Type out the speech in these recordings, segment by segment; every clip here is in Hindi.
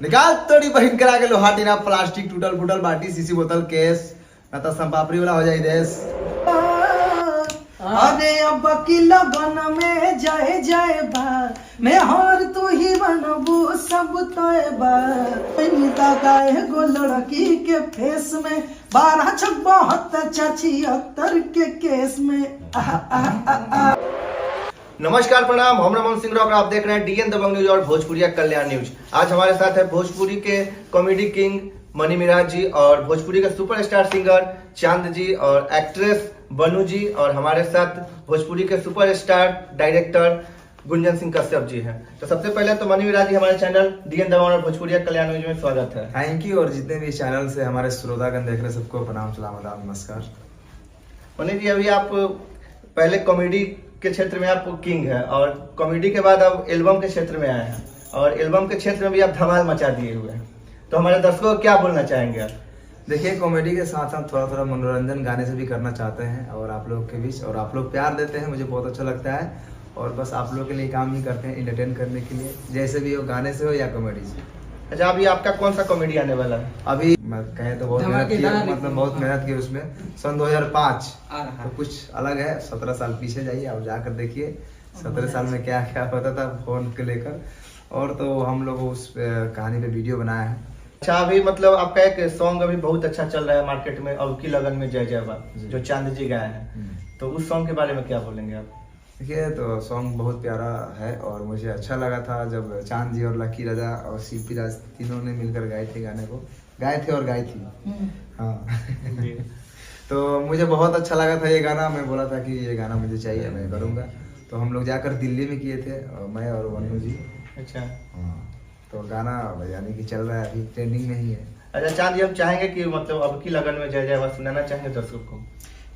निकाल तोड़ी बहिन करा के लोहा टीना प्लास्टिक टूटल फूटल बाटी सीसी बोतल केस ना तो संपापड़ी वाला हो जाए देश। अरे अब की लगन में जाए जाए बा मैं हर तू ही बनबू सब तोय बा गाए गो लड़की के फेस में 12 चाची अख्तर के केस में नमस्कार प्रणाम, हम रमन सिंह रॉक, आप देख रहे हैं डीएन दबंग न्यूज और भोजपुरिया कल्याण न्यूज। आज हमारे साथ है भोजपुरी के कॉमेडी किंग मनी मिराज जी और भोजपुरी के सुपरस्टार सिंगर चांद जी और एक्ट्रेस बनू जी और हमारे साथ भोजपुरी के सुपरस्टार डायरेक्टर गुंजन सिंह कश्यप जी हैं। तो सबसे पहले तो मनी मिराज जी हमारे चैनल डीएन दबंग और भोजपुरिया कल्याण न्यूज में स्वागत है। Thank you. और जितने भी चैनल से हमारे श्रोतागण देख रहे सबको प्रणाम सलाम आदाब नमस्कार। मनी जी, अभी आप पहले कॉमेडी के क्षेत्र में आप किंग है और कॉमेडी के बाद अब एल्बम के क्षेत्र में आए हैं और एल्बम के क्षेत्र में भी आप धमाल मचा दिए हुए हैं। तो हमारे दर्शकों को क्या बोलना चाहेंगे आप? देखिए, कॉमेडी के साथ साथ थोड़ा थोड़ा मनोरंजन गाने से भी करना चाहते हैं और आप लोग के बीच, और आप लोग प्यार देते हैं, मुझे बहुत अच्छा लगता है। और बस आप लोग के लिए काम ही करते हैं, एंटरटेन करने के लिए, जैसे भी हो, गाने से हो या कॉमेडी से। अच्छा, अभी आपका कौन सा कॉमेडी आने वाला है? अभी मैं कहें तो बहुत मेहनत की, मतलब बहुत मेहनत की उसमें। सन 2005 तो कुछ अलग है। 17 साल पीछे जाइए, आप जाकर देखिए 17 साल में क्या क्या होता था फोन को लेकर। और तो हम लोग उस कहानी पे वीडियो बनाया है। अच्छा, अभी मतलब आपका एक सॉन्ग अभी बहुत अच्छा चल रहा है मार्केट में, अब की लगन में जय जय बा, जो चांद जी गाए हैं, तो उस सॉन्ग के बारे में क्या बोलेंगे आप? देखिए, तो सॉन्ग बहुत प्यारा है और मुझे अच्छा लगा था जब चांद जी और लकी राजा और सीपी राज तीनों ने मिलकर गाए थे गाने को, गाए थे और गाई थी। हाँ तो मुझे बहुत अच्छा लगा था ये गाना। मैं बोला था कि ये गाना मुझे चाहिए, मैं करूँगा। तो हम लोग जाकर दिल्ली में किए थे, मैं और वन्नू जी। अच्छा, हाँ, तो गाना यानी कि चल रहा है, अभी ट्रेंडिंग में ही है। अच्छा चांद जी, हम चाहेंगे कि मतलब अब की लगन में जय जय बा सुनाना चाहेंगे दर्शकों को।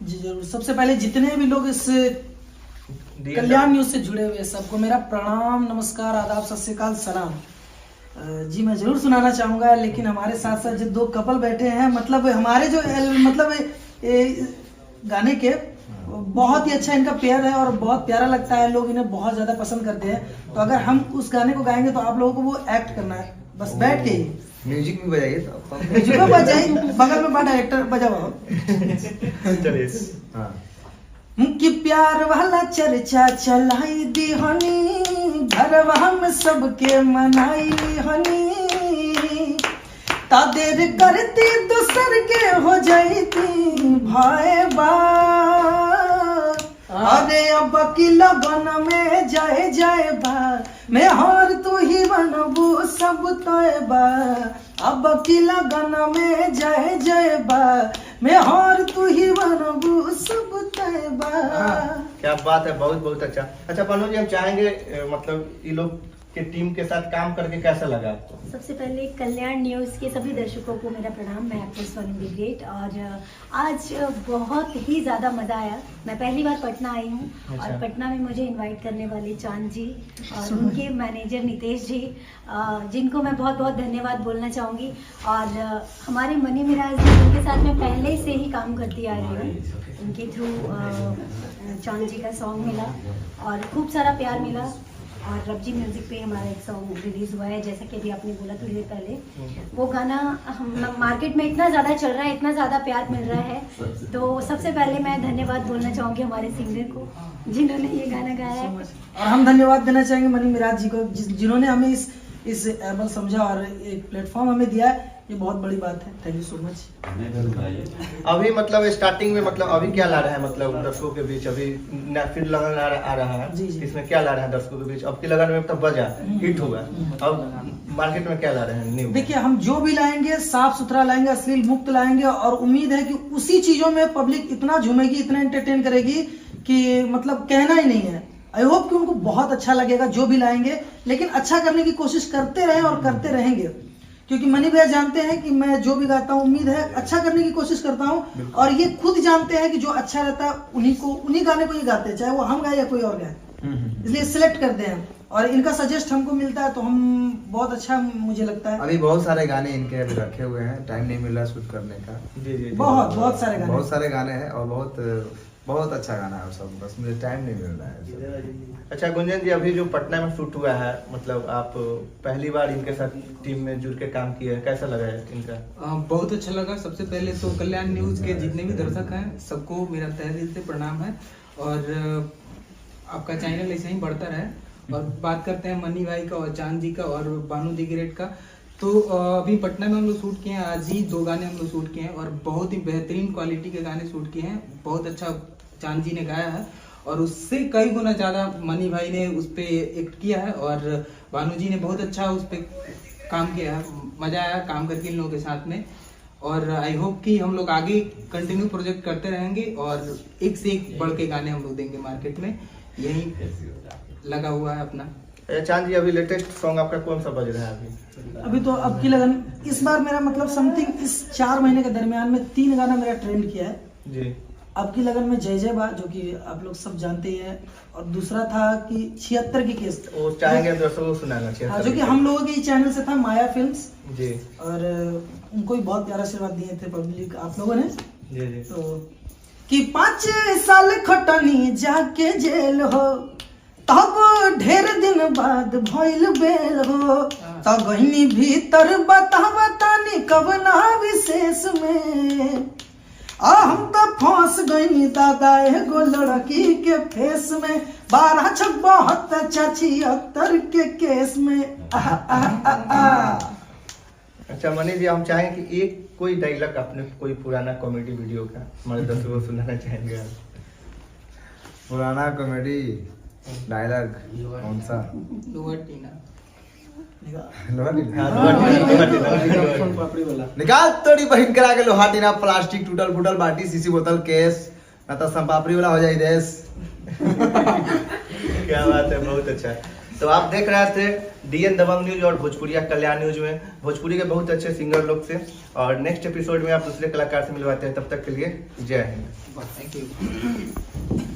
जी जरूर। सबसे पहले जितने भी लोग इस कल्याण न्यूज से जुड़े हुए सबको मेरा प्रणाम, नमस्कार, आदाब, सत श्री अकाल, सलाम। जी मैं जरूर सुनाना चाहूंगा, लेकिन हमारे साथ साथ जो दो कपल बैठे हैं, मतलब हमारे जो गाने के बहुत ही अच्छा इनका पेयर है और बहुत प्यारा लगता है, लोग इन्हें बहुत ज्यादा पसंद करते हैं। तो अगर हम उस गाने को गाएंगे तो आप लोगों को वो एक्ट करना है, बस बैठ के ही। म्यूजिक भी बजाइए तो म्यूजिक में बजाइए, बगल में बा डायरेक्टर बजाओ। हाँ। कि प्यार वाला चर्चा चलाई दी हनी, घरवा में सबके मनाई हनी, ता देर करती दूसर के हो जाती भाई बा। अरे अब की लगन में जाए जाए बा मैं हर तू ही बनबू सब तोय बा। अब की लगन में जाए जाए बा मैं हर तू ही बनबू सब तोय बा। क्या बात है, बहुत बहुत अच्छा। अच्छा बनू जी, हम चाहेंगे मतलब ये लोग के टीम के साथ काम करके कैसा लगा आपको? सबसे पहले कल्याण न्यूज़ के सभी दर्शकों को मेरा प्रणाम। मैं एक्ट्रेस सोनम ग्रेट और आज बहुत ही ज़्यादा मज़ा आया। मैं पहली बार पटना आई हूँ। अच्छा। और पटना में मुझे इनवाइट करने वाले चांद जी और उनके मैनेजर नितेश जी, जिनको मैं बहुत बहुत धन्यवाद बोलना चाहूँगी। और हमारे मनी मिराज जी, जिनके साथ मैं पहले से ही काम करती आ रही हूँ, उनके थ्रू चांद जी का सॉन्ग मिला और खूब सारा प्यार मिला। और रबजी म्यूजिक पे हमारा एक सॉन्ग रिलीज हुआ है, जैसा कि अभी आपने बोला थोड़ी देर पहले। वो गाना हम मार्केट में इतना ज़्यादा चल रहा है, इतना ज़्यादा प्यार मिल रहा है। तो सबसे पहले मैं धन्यवाद बोलना चाहूँगी हमारे सिंगर को, जिन्होंने ये गाना गाया है। और हम धन्यवाद देना चाहेंगे मनी मिराज जी को, जिन्होंने हमें इस एबल समझा और एक प्लेटफॉर्म हमें दिया है। ये बहुत बड़ी बात है। Thank you so much. अभी मतलब स्टार्टिंग में मतलब अभी क्या ला रहा है, मतलब दर्शकों के बीच अभी फिर लगन आ रहा है जी, जी। इसमें क्या ला रहे हैं दर्शकों के बीच? अब की लगन में तब बजा हिट होगा, अब मार्केट में क्या ला रहे हैं न्यू? देखिए, हम जो भी लाएंगे साफ सुथरा लाएंगे, अश्लील मुक्त लाएंगे और उम्मीद है कि उसी चीजों में पब्लिक इतना झूमेगी, इतना एंटरटेन करेगी कि मतलब कहना ही नहीं है। आई होप कि उनको बहुत अच्छा लगेगा जो भी लाएंगे, लेकिन अच्छा करने की कोशिश करते रहें और करते रहेंगे, क्योंकि मनी भैया जानते हैं कि मैं जो भी गाता हूँ उम्मीद है अच्छा करने की कोशिश करता हूँ। और ये खुद जानते हैं कि जो अच्छा रहता है उन्हीं गाने को ये गाते हैं, चाहे वो हम गाए या कोई और गाए। इसलिए सिलेक्ट करते हैं और इनका सजेस्ट हमको मिलता है तो हम बहुत अच्छा मुझे लगता है। अभी बहुत सारे गाने इनके अभी रखे हुए हैं, टाइम नहीं मिल रहा शूट करने का। जी जी, बहुत सारे गाने हैं और बहुत बहुत अच्छा गाना है सब, बस मुझे टाइम नहीं मिल रहा है। अच्छा गुंजन जी, अभी जो पटना में शूट हुआ है, मतलब आप पहली बार इनके साथ टीम में जुड़ के काम किए हैं, कैसा लगा है इनका? बहुत अच्छा लगा। सबसे पहले तो कल्याण न्यूज के जितने भी दर्शक हैं सबको मेरा तहे दिल से प्रणाम है, और आपका चैनल ऐसे ही बढ़ता रहे। और बात करते हैं मनी भाई का और चांद जी का और बानू दी ग्रेट का, तो अभी पटना में हम लोग शूट किए हैं, आज ही 2 गाने हम लोग शूट किए हैं और बहुत ही बेहतरीन क्वालिटी के गाने शूट किए हैं। बहुत अच्छा चांद जी ने गाया है और उससे कई गुना ज़्यादा मनी भाई ने उस पर एक्ट किया है और बानू जी ने बहुत अच्छा उस पर काम किया है। मज़ा आया काम करके इन लोगों के साथ में, और आई होप कि हम लोग आगे कंटिन्यू प्रोजेक्ट करते रहेंगे और एक से एक बढ़ के गाने हम लोग देंगे मार्केट में, यही लगा हुआ है अपना। चांद जी, अभी लेटेस्ट सॉन्ग आपका कौन सा बज रहा है अभी? अभी तो अब की लगन इस बार मेरा मतलब समथिंग इस 4 महीने के दरमियान में 3 गाना मेरा ट्रेंड किया है जी। अब की लगन में जय जय बा, जो कि आप लोग सब जानते हैं, और दूसरा था कि 76 की केस, वो चाहेंगे दर्शकों को सुनाना हाँ, जो कि हम लोगों के चैनल से था माया फिल्म्स जी, और उनको भी बहुत प्यारा आशीर्वाद दिए थे पब्लिक आप लोगों ने। जी जी। तो कि 5 साल खटनी जाके जेल हो, तब ढेर दिन बाद भइल बेल हो, तब गहनी भीतर बतावतानी कवना विशेष में हम तो फंस गई दादा एगो लड़की के फेस में, 12 छक 72 चाची 78 के केस में। अच्छा मनी जी, हम चाहें कि एक कोई डायलॉग अपने कोई पुराना कॉमेडी वीडियो का हमारे दर्शकों को सुनाना चाहेंगे? पुराना कॉमेडी डायलॉग कौन सा? लोअर टीना। निकाल तोड़ी बहिन करा के लोहा टीना, प्लास्टिक टूटल फूटल बाटी शीशी बोतल केस, ना तो संपापड़ी वाला हो जाए देश। क्या बात है, बहुत अच्छा। तो आप देख रहे थे डीएन दबंग न्यूज और भोजपुरिया कल्याण न्यूज में भोजपुरी के बहुत अच्छे सिंगर लोग से, और नेक्स्ट एपिसोड में आप दूसरे कलाकार से मिलवाते हैं। तब तक के लिए जय हिंद। Thank you.